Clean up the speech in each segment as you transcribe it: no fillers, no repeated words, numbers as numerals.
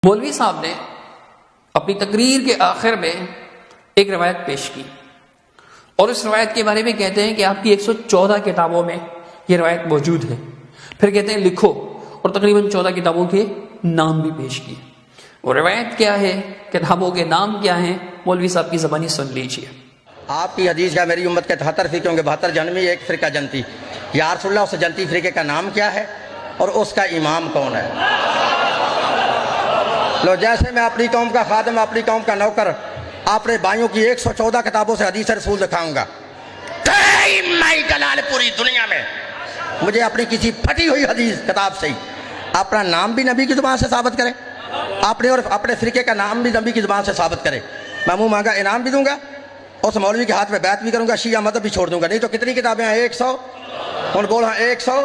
مولوی صاحب نے اپنی تقریر کے آخر میں ایک روایت پیش کی اور اس روایت کے بارے میں کہتے ہیں کہ آپ کی 114 کتابوں میں یہ روایت موجود ہے. پھر کہتے ہیں لکھو، اور تقریباً 14 کتابوں کے نام بھی پیش کیے. وہ روایت کیا ہے، کتابوں کے نام کیا ہیں، مولوی صاحب کی زبانی سن لیجیے. آپ کی حدیث ہے میری امت کے 73 فرقوں کے 72 جنمی ایک فرقہ جنتی. یا رسول اللہ اس جنتی فرقے کا نام کیا ہے اور اس کا امام کون ہے؟ لو جیسے میں اپنی قوم کا خادم، اپنی قوم کا نوکر اپنے بھائیوں کی 114 کتابوں سے حدیث رسول دکھاؤں گا. میں جلال پوری دنیا میں مجھے اپنی کسی پھٹی ہوئی حدیث کتاب سے ہی اپنا نام بھی نبی کی زبان سے ثابت کرے، اپنے اور اپنے فرقے کا نام بھی نبی کی زبان سے ثابت کرے، میں منہ مانگا انعام بھی دوں گا، اس مولوی کے ہاتھ میں بیعت بھی کروں گا، شیعہ مذہب بھی چھوڑ دوں گا. نہیں تو کتنی کتابیں ہیں؟ 100. کون بول ہاں 100؟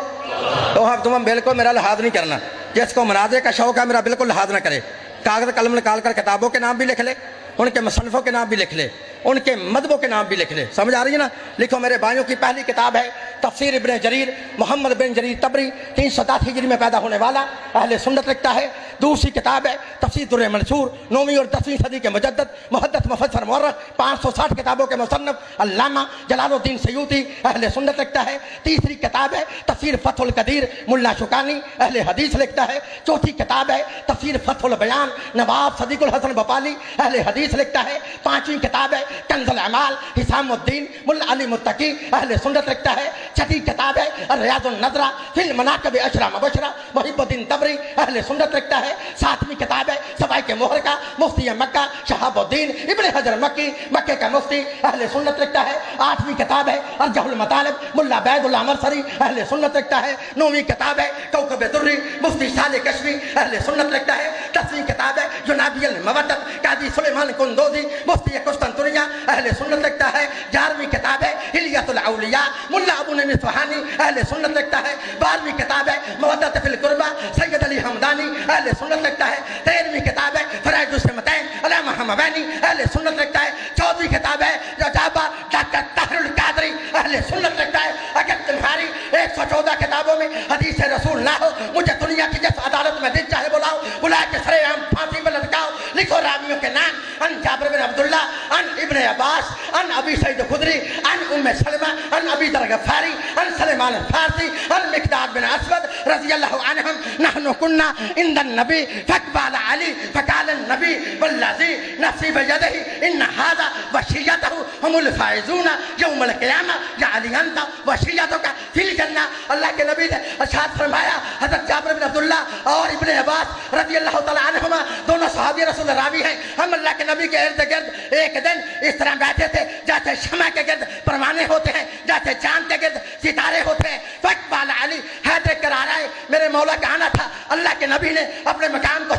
تو ہاں تم بالکل میرا لحاظ نہیں کرنا. جس کو مناظرے کا شوق ہے میرا بالکل لحاظ نہ کرے. کاغذ قلم نکال کر کتابوں کے نام بھی لکھ لے، ان کے مصنفوں کے نام بھی لکھ لے، ان کے مذہبوں کے نام بھی لکھ لے. سمجھ آ رہی ہے نا؟ لکھو. میرے بھائیوں کی پہلی کتاب ہے تفسیر ابن جریر، محمد بن جریر طبری، 307 ہجری میں پیدا ہونے والا، اہل سنت لکھتا ہے. دوسری کتاب ہے تفسیر در منصور، 9ویں اور 10ویں صدی کے مجدد محدث مفسر مورخ، 560 کتابوں کے مصنف علامہ جلال الدین سیوطی، اہل سنت لکھتا ہے. تیسری کتاب ہے تفسیر فتح القدیر، ملا شوکانی، اہل حدیث لکھتا ہے. چوتھی کتاب ہے تفسیر فتح البیان، نواب صدیق الحسن بپالی، اہل حدیث لکھتا ہے. پانچویں کتاب ہے کنز الاعمال، حسام الدین، ملا علی متقی، اہل سنت لکھتا ہے. چھٹی کتاب ہے ریاض النظرہ فی المناقب اشرا مبشرہ، محب الدین طبری، اہل سنت لکھتا ہے. ساتویں کتاب ہے صفائے محرقہ، مفتی مکہ شہاب الدین ابن حجر مکی، مکے کا مفتی، اہل سنت لکھتا ہے. آٹھویں کتاب ہے ارجح المطالب، ملا عبید اللہ مرسری، اہل سنت لکھتا ہے. نویں کتاب ہے کوکب دری، مفتی صالح کشمی، اہل سنت لکھتا ہے. 10ویں کتاب ہے جنابی المودت، قاضی سلیمان کندوزی، مفتی قسطنطنیہ، اہل سنت لکھتا ہے. 11ویں کتاب ہے حلیۃ الاولیاء، ملا ابو نعیم اصفہانی، اہل سنت لکھتا ہے. 12ویں کتاب ہے مودت فی القربہ، سید علی حمدانی، اہل سنت لکھتا ہے. 13ویں کتاب ہے فرائض السمتین، علامہ حموانی، اہل سنت لکھتا ہے. 14ویں کتاب ہے رجابہ ڈاکٹر طاہر القادری، اہل سنت لکھتا ہے. اگر تمہاری 114 کتابوں میں حدیث رسول نہ ہو، مجھے دنیا کی جس عدالت میں دل چاہے بلاؤ، بلا کے سرے عام پھانسی میں لٹکاؤ. لکھو راویوں کے نام: ان جابر بن عبداللہ، ان ابن عباس، ان ابی سعید خدری، ان ام سلمہ، ان ابی ذر غفاری، ان سلیمان الفارسی، ان مقداد بن اسود رضی اللہ عنہم. نحن كنا عند النبی فاقبل علی فقال النبی والذی نفسی بیدہ ان هذا وصیتہ هم الفائزون یوم القیامہ یا علی انت وصیتک فی الجنہ. اللہ کے نبی نے ارشاد فرمایا، حضرت جابر بن عبداللہ اور ابن عباس رضی اللہ تعالی عنہما دونوں صحابی رسول راوی ہیں، ہم اللہ کے نبی کے ارد گرد ایک دن اس طرح بیٹھے تھے جیسے شمع کے گرد پروانے ہوتے ہیں، جیسے چاند کے گرد ستارے ہوتے ہیں. فاقبل علی، حیدر کرا رہا ہے میرے مولا کا آنا تھا. اللہ کے نبی نے اپنے مقام کو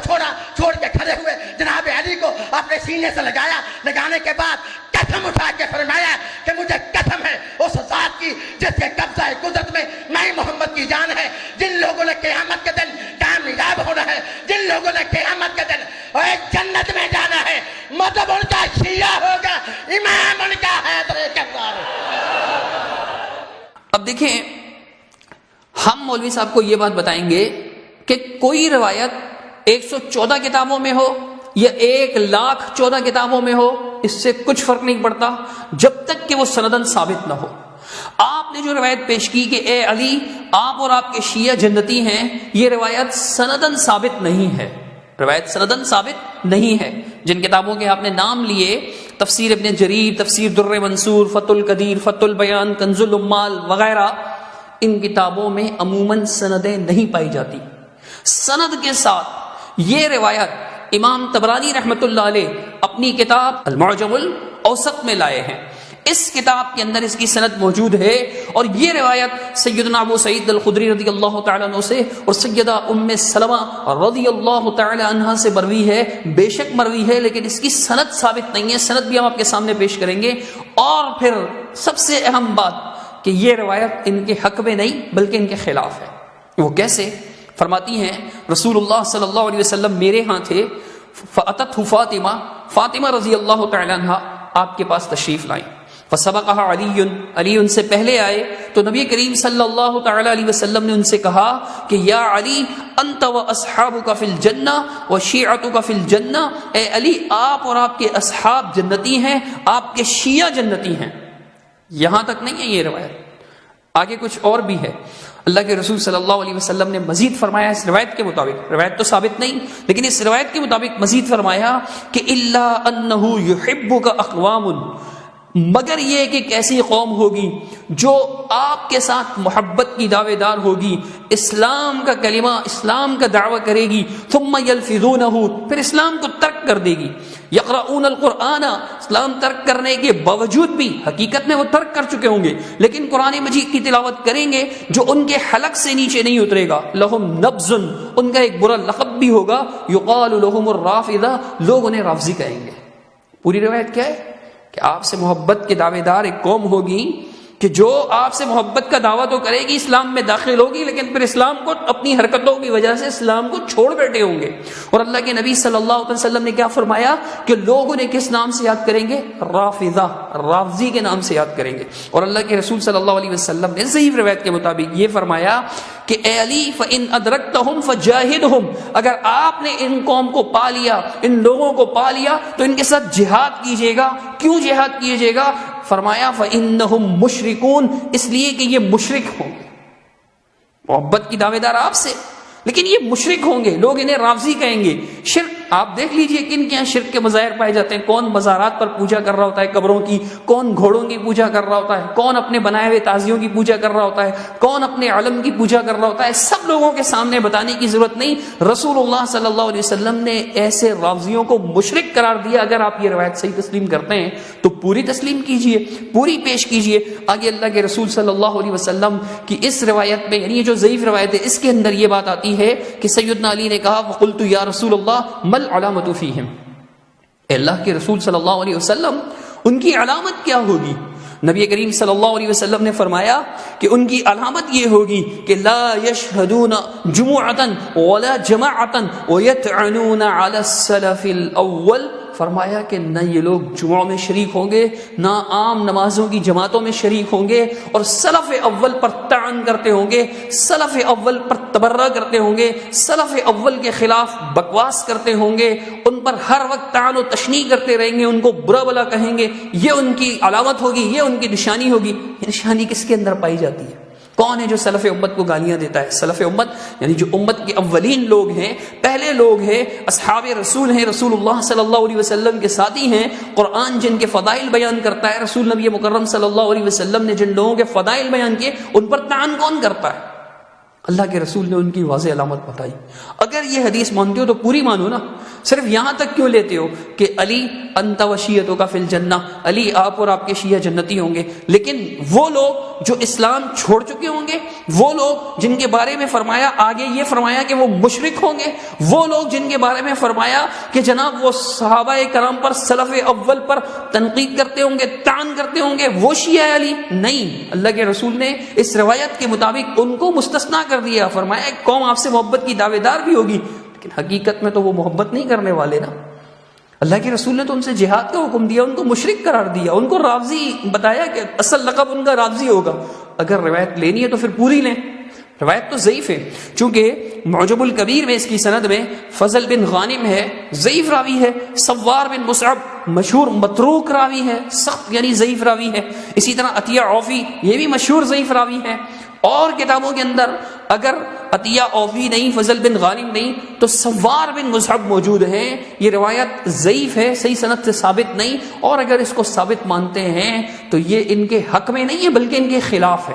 چھوڑ کے کھڑے ہوئے جناب علی کو اپنے سینے سے لگایا. لگانے کے بعد قسم اٹھا کے فرمایا کہ مجھے قسم ہے اس ذات کی جس کے قبضہ قدرت میں میں محمد کی جان ہے. جن لوگوں نے قیامت کے دن کامیاب ہونا ہے، جن لوگوں نے قیامت کے دن جنت میں جانا ہے، مذہب ان کا شیعہ ہوگا، امام ان کا حیدر کرار. اب دیکھیں، ہم مولوی صاحب کو یہ بات بتائیں گے کہ کوئی روایت 114 کتابوں میں ہو یا 1,14 کتابوں میں ہو، اس سے کچھ فرق نہیں پڑتا جب تک کہ وہ سندن ثابت نہ ہو. آپ نے جو روایت پیش کی کہ اے علی آپ اور آپ کے شیعہ جنتی ہیں، یہ روایت سندن ثابت نہیں ہے. روایت سندن ثابت نہیں ہے. جن کتابوں کے آپ نے نام لیے، تفسیر ابن جریر، تفسیر در منصور، فتح القدیر، فتح البیان، کنز الامال وغیرہ، ان کتابوں میں عموماً سندیں نہیں پائی جاتی. سند کے ساتھ یہ روایت امام طبرانی رحمۃ اللہ علیہ اپنی کتاب المعجم الاوسط میں لائے ہیں. اس کتاب کے اندر اس کی سند موجود ہے، اور یہ روایت سیدنا ابو سعید الخدری رضی اللہ تعالیٰ عنہ سے اور سیدہ ام سلمہ رضی اللہ تعالیٰ عنہ سے مروی ہے. بے شک مروی ہے، لیکن اس کی سند ثابت نہیں ہے. سند بھی ہم آپ کے سامنے پیش کریں گے. اور پھر سب سے اہم بات کہ یہ روایت ان کے حق میں نہیں بلکہ ان کے خلاف ہے. وہ کیسے؟ فرماتی ہیں رسول اللہ صلی اللہ علیہ وسلم میرے ہاں تھے، فاتت فاطمہ، فاطمہ رضی اللہ تعالیٰ عنہ آپ کے پاس تشریف لائیں. فسبقها علی ان سے پہلے آئے تو نبی کریم صلی اللہ تعالی علیہ وسلم نے ان سے کہا کہ یا علی انت واصحابک فی الجنہ وشیعتک فی الجنہ، اے علی آپ اور آپ کے اصحاب جنتی ہیں، آپ کے شیعہ جنتی ہیں۔ یہاں تک نہیں ہے یہ روایت، آگے کچھ اور بھی ہے۔ اللہ کے رسول صلی اللہ علیہ وسلم نے مزید فرمایا اس روایت کے مطابق، روایت تو ثابت نہیں لیکن اس روایت کے مطابق مزید فرمایا کہ الا انہ یحبک اقوام، مگر یہ کہ ایک ایسی قوم ہوگی جو آپ کے ساتھ محبت کی دعوے دار ہوگی، اسلام کا کلمہ، اسلام کا دعویٰ کرے گی، ثم یلفظونہ، پھر اسلام کو ترک کر دے گی، یقرؤون القرآن، اسلام ترک کرنے کے باوجود بھی حقیقت میں وہ ترک کر چکے ہوں گے لیکن قرآن مجید کی تلاوت کریں گے جو ان کے حلق سے نیچے نہیں اترے گا، لہم نبذ، ان کا ایک برا لقب بھی ہوگا، یقال لہم الرافضہ، لوگ انہیں رافضی کہیں گے۔ پوری روایت کیا ہے کہ آپ سے محبت کے دعوے دار ایک قوم ہوگی کہ جو آپ سے محبت کا دعویٰ تو کرے گی، اسلام میں داخل ہوگی لیکن پھر اسلام کو اپنی حرکتوں کی وجہ سے اسلام کو چھوڑ بیٹھے ہوں گے۔ اور اللہ کے نبی صلی اللہ علیہ وسلم نے کیا فرمایا کہ لوگ انہیں کس نام سے یاد کریں گے؟ رافضہ، رافضی کے نام سے یاد کریں گے۔ اور اللہ کے رسول صلی اللہ علیہ وسلم نے صحیح روایت کے مطابق یہ فرمایا کہ اے علی فإن أدرکتہم فجاہدہم، اگر آپ نے ان قوم کو پا لیا، ان لوگوں کو پا لیا تو ان کے ساتھ جہاد کیجیے گا۔ کیوں جہاد کیجیے گا؟ فرمایا فإنہم مشرکون، اس لیے کہ یہ مشرک ہوں گے، محبت کی دعوے دار آپ سے لیکن یہ مشرک ہوں گے، لوگ انہیں رافضی کہیں گے۔ شرک آپ دیکھ لیجئے کن کے یہاں شرک کے مظاہر پائے جاتے ہیں، کون مزارات پر پوجا کر رہا ہوتا ہے قبروں کی، کون گھوڑوں کی پوجا کر رہا ہوتا ہے، کون اپنے بنائے ہوئے تازیوں کی پوجا کر رہا ہوتا ہے، کون اپنے علم کی پوجا کر رہا ہوتا ہے۔ سب لوگوں کے سامنے بتانے کی ضرورت نہیں، رسول اللہ صلی اللہ علیہ وسلم نے ایسے رافضیوں کو مشرک قرار دیا۔ اگر آپ یہ روایت صحیح تسلیم کرتے ہیں تو پوری تسلیم کیجئے، پوری پیش کیجئے۔ آگے اللہ کے رسول صلی اللہ علیہ وسلم کی اس روایت میں، یعنی یہ جو ضعیف روایت ہے، اس کے اندر یہ بات آتی ہے کہ سیدنا علی نے کہا فقلت یا رسول اللہ مل علامت فیہم، اے اللہ کے رسول صلی اللہ علیہ وسلم ان کی علامت کیا ہوگی؟ نبی کریم صلی اللہ علیہ وسلم نے فرمایا کہ ان کی علامت یہ ہوگی کہ لا یشہدون جمعۃ ولا جماعۃ ویطعنون علی السلف الاول، فرمایا کہ نہ یہ لوگ جمعوں میں شریک ہوں گے، نہ عام نمازوں کی جماعتوں میں شریک ہوں گے، اور سلف اول پر طعن کرتے ہوں گے، سلف اول پر تبرہ کرتے ہوں گے، سلف اول کے خلاف بکواس کرتے ہوں گے، ان پر ہر وقت طعن و تشنیع کرتے رہیں گے، ان کو برا بلا کہیں گے۔ یہ ان کی علامت ہوگی، یہ ان کی نشانی ہوگی۔ یہ نشانی کس کے اندر پائی جاتی ہے؟ کون ہے جو سلف امت کو گالیاں دیتا ہے؟ سلف امت یعنی جو امت کے اولین لوگ ہیں، پہلے لوگ ہیں، اصحاب رسول ہیں، رسول اللہ صلی اللہ علیہ وسلم کے ساتھی ہیں، قرآن جن کے فضائل بیان کرتا ہے، رسول نبی مکرم صلی اللہ علیہ وسلم نے جن لوگوں کے فضائل بیان کیے، ان پر طعن کون کرتا ہے؟ اللہ کے رسول نے ان کی واضح علامت بتائی۔ اگر یہ حدیث مانتے ہو تو پوری مانو نا، صرف یہاں تک کیوں لیتے ہو کہ علی انت و شیعتک فی الجنہ، علی آپ اور آپ کے شیعہ جنتی ہوں گے، لیکن وہ لوگ جو اسلام چھوڑ چکے ہوں گے، وہ لوگ جن کے بارے میں فرمایا، آگے یہ فرمایا کہ وہ مشرک ہوں گے، وہ لوگ جن کے بارے میں فرمایا کہ جناب وہ صحابہ کرام پر، سلف اول پر تنقید کرتے ہوں گے، طعن کرتے ہوں گے، وہ شیعہ علی نہیں۔ اللہ کے رسول نے اس روایت کے مطابق ان کو مستثنا کر دیا، فرمایا ایک قوم آپ سے محبت کی دعوے دار بھی ہوگی لیکن حقیقت میں تو وہ محبت نہیں کرنے والے نا۔ اللہ کے رسول نے تو ان سے جہاد کا حکم دیا، ان کو مشرک قرار دیا، ان کو رافضی بتایا کہ اصل لقب ان کا رافضی ہوگا۔ اگر روایت لینی ہے تو پھر پوری لیں، روایت تو ضعیف ہے، چونکہ معجم الکبیر میں اس کی سند میں فضل بن غانم ہے، ضعیف راوی ہے، سوار بن مصعب مشہور متروک راوی ہے، سخت یعنی ضعیف راوی ہے، اسی طرح عطیہ عوفی یہ بھی مشہور ضعیف راوی ہے۔ اور کتابوں کے اندر اگر عطیہ عوفی نہیں، فضل بن غانم نہیں تو سوار بن مصعب موجود ہیں۔ یہ روایت ضعیف ہے، صحیح سند سے ثابت نہیں، اور اگر اس کو ثابت مانتے ہیں تو یہ ان کے حق میں نہیں ہے بلکہ ان کے خلاف ہے۔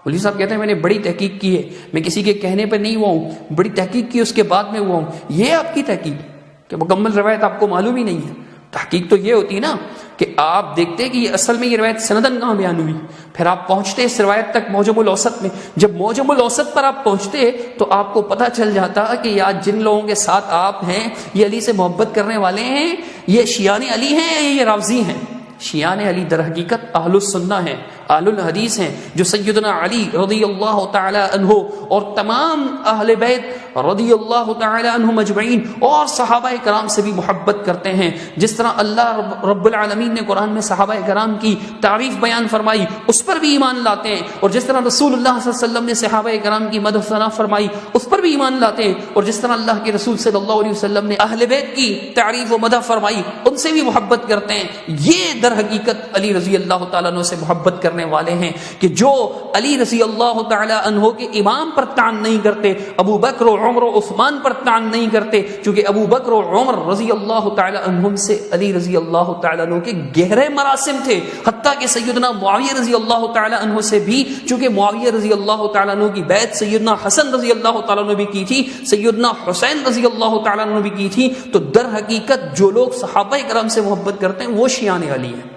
مولوی صاحب کہتے ہیں میں نے بڑی تحقیق کی ہے، میں کسی کے کہنے پر نہیں ہوا ہوں، بڑی تحقیق کی اس کے بعد میں ہوا ہوں۔ یہ آپ کی تحقیق کہ مکمل روایت آپ کو معلوم ہی نہیں ہے؟ تحقیق تو یہ ہوتی نا کہ آپ دیکھتے ہیں کہ یہ اصل میں یہ روایت سندن کہاں بیان ہوئی، پھر آپ پہنچتے اس روایت تک معجم الاوسط میں۔ جب معجم الاوسط پر آپ پہنچتے تو آپ کو پتہ چل جاتا کہ یا جن لوگوں کے ساتھ آپ ہیں یہ علی سے محبت کرنے والے ہیں، یہ شیعان علی ہیں یا یہ رافضی ہیں۔ شیعان علی در حقیقت اہل السنہ ہیں، اہل الحدیث ہیں جو سیدنا علی رضی اللہ تعالی عنہ اور تمام اہل بیت رضی اللہ تعالی عنہم اجمعین اور صحابہ کرام سے بھی محبت کرتے ہیں. جس طرح اللہ رب العالمین نے قرآن میں صحابہ کرام کی تعریف بیان فرمائی اس پر بھی ایمان لاتے ہیں, اور جس طرح رسول اللہ صلی اللہ علیہ وسلم نے صحابہ کرام کی مدح ثنا فرمائی اس پر بھی ایمان لاتے ہیں, اور جس طرح اللہ کے رسول صلی اللہ علیہ وسلم نے اہل بیت کی تعریف و مدح فرمائی ان سے بھی محبت کرتے ہیں. یہ در حقیقت علی رضی اللہ تعالیٰ عنہ سے محبت کرنے والے ہیں کہ جو علی رضی اللہ تعالیٰ عنہ کے امام پر طعن نہیں کرتے, ابو بکر و عمر و عثمان پر طعن نہیں کرتے, چونکہ ابو بکر و عمر رضی اللہ تعالیٰ عنہم سے علی رضی اللہ تعالیٰ عنہ کے گہرے مراسم تھے, حتیٰ کہ سیدنا معاویہ رضی اللہ تعالیٰ عنہ سے بھی, چونکہ معاویہ رضی اللہ تعالیٰ عنہ کی بیعت سیدنا حسن رضی اللہ تعالیٰ عنہ بھی کی تھی, سیدنا حسین رضی اللہ تعالیٰ عنہ بھی کی تھی. تو در حقیقت جو لوگ صحابہ کرام سے محبت کرتے ہیں وہ شیعان علی ہیں,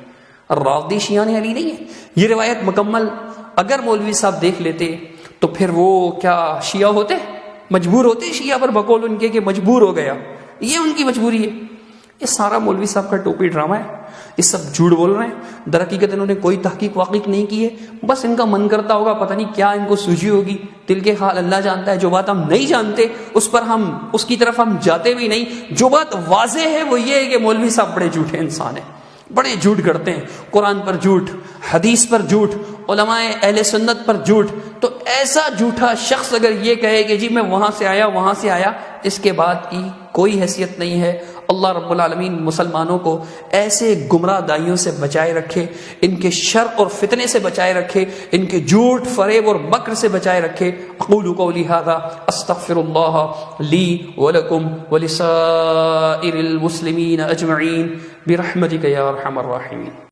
رافضی شیعان علی نہیں ہے. یہ روایت مکمل اگر مولوی صاحب دیکھ لیتے تو پھر وہ کیا شیعہ ہوتے, مجبور ہوتے شیعہ پر بقول ان کے کہ مجبور ہو گیا, یہ ان کی مجبوری ہے. یہ سارا مولوی صاحب کا ٹوپی ڈرامہ ہے, یہ سب جھوٹ بول رہے ہیں. در حقیقت انہوں نے کوئی تحقیق واقعی نہیں کی ہے, بس ان کا من کرتا ہوگا, پتہ نہیں کیا ان کو سوجی ہوگی, دل کے حال اللہ جانتا ہے. جو بات ہم نہیں جانتے اس پر ہم اس کی طرف ہم جاتے بھی نہیں. جو بات واضح ہے وہ یہ ہے کہ مولوی صاحب بڑے جھوٹے انسان ہیں, بڑے جھوٹ کرتے ہیں, قرآن پر جھوٹ, حدیث پر جھوٹ, علماء اہل سنت پر جھوٹ. تو ایسا جھوٹا شخص اگر یہ کہے کہ جی میں وہاں سے آیا, اس کے بعد کی کوئی حیثیت نہیں ہے. اللہ رب العالمین مسلمانوں کو ایسے گمراہ دائیوں سے بچائے رکھے, ان کے شر اور فتنے سے بچائے رکھے, ان کے جھوٹ فریب اور مکر سے بچائے رکھے. اقول قولی ھذا استغفر اللہ لی ولکم ولسائر المسلمین اجمعین برحمتک یا ارحم الراحمین.